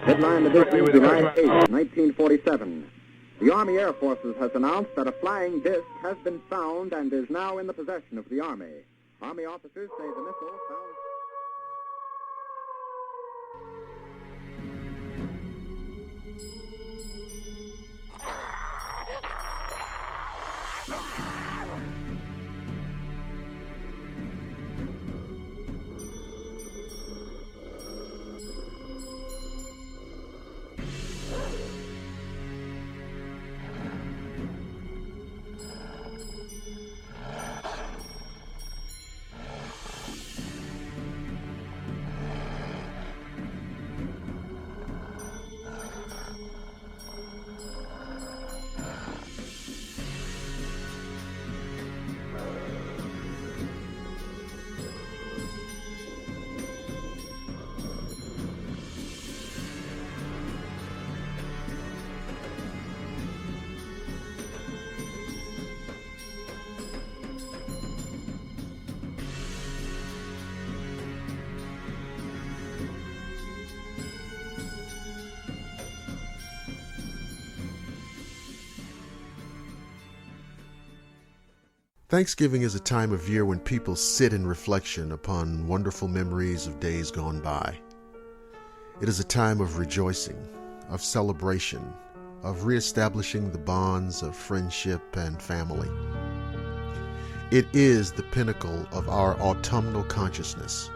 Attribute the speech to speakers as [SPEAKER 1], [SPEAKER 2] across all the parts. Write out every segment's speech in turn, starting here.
[SPEAKER 1] Headline edition, July 8, 1947. The Army Air Forces has announced that a flying disc has been found and is now in the possession of the Army. Army officers say the missile found...
[SPEAKER 2] Thanksgiving is a time of year when people sit in reflection upon wonderful memories of days gone by. It is a time of rejoicing, of celebration, of reestablishing the bonds of friendship and family. It is the pinnacle of our autumnal consciousness.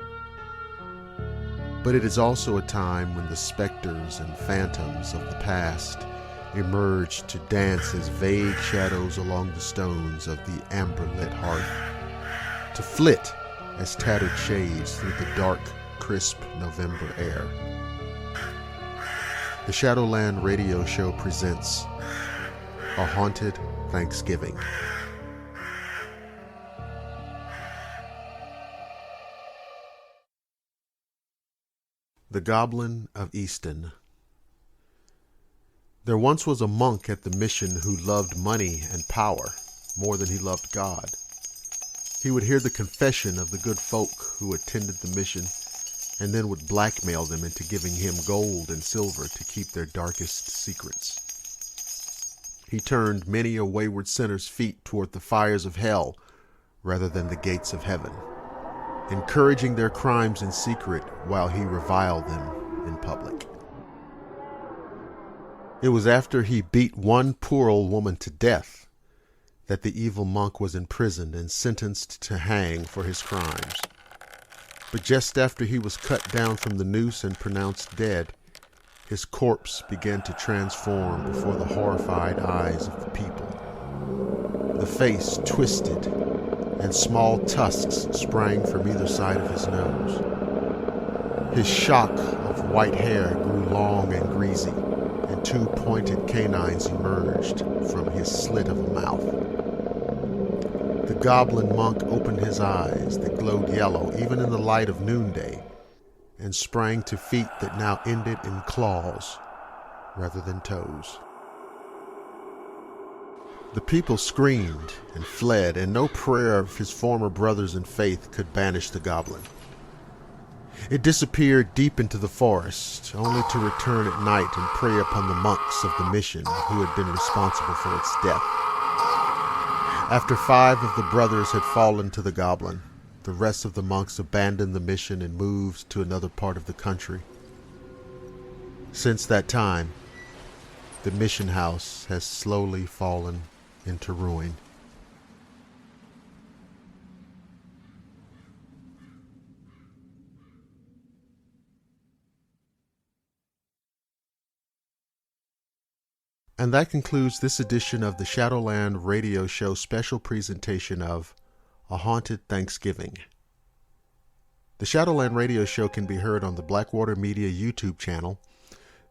[SPEAKER 2] But it is also a time when the specters and phantoms of the past emerge to dance as vague shadows along the stones of the amber-lit hearth, to flit as tattered shades through the dark, crisp November air. The Shadowland radio show presents A Haunted Thanksgiving. The Goblin of Easton. There once was a monk at the mission who loved money and power more than he loved God. He would hear the confession of the good folk who attended the mission and then would blackmail them into giving him gold and silver to keep their darkest secrets. He turned many a wayward sinner's feet toward the fires of hell rather than the gates of heaven, encouraging their crimes in secret while he reviled them in public. It was after he beat one poor old woman to death that the evil monk was imprisoned and sentenced to hang for his crimes. But just after he was cut down from the noose and pronounced dead, his corpse began to transform before the horrified eyes of the people. The face twisted, and small tusks sprang from either side of his nose. His shock of white hair grew long and greasy, and two pointed canines emerged from his slit of a mouth. The goblin monk opened his eyes that glowed yellow even in the light of noonday, and sprang to feet that now ended in claws rather than toes. The people screamed and fled, and no prayer of his former brothers in faith could banish the goblin. It disappeared deep into the forest, only to return at night and prey upon the monks of the mission who had been responsible for its death. After 5 of the brothers had fallen to the goblin, the rest of the monks abandoned the mission and moved to another part of the country. Since that time, the mission house has slowly fallen into ruin. And that concludes this edition of the Shadowland Radio Show special presentation of A Haunted Thanksgiving. The Shadowland Radio Show can be heard on the Blackwater Media YouTube channel,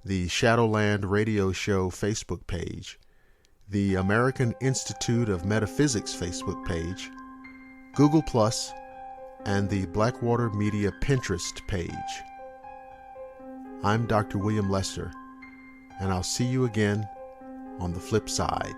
[SPEAKER 2] the Shadowland Radio Show Facebook page, the American Institute of Metaphysics Facebook page, Google+, and the Blackwater Media Pinterest page. I'm Dr. William Lester, and I'll see you again on the flip side.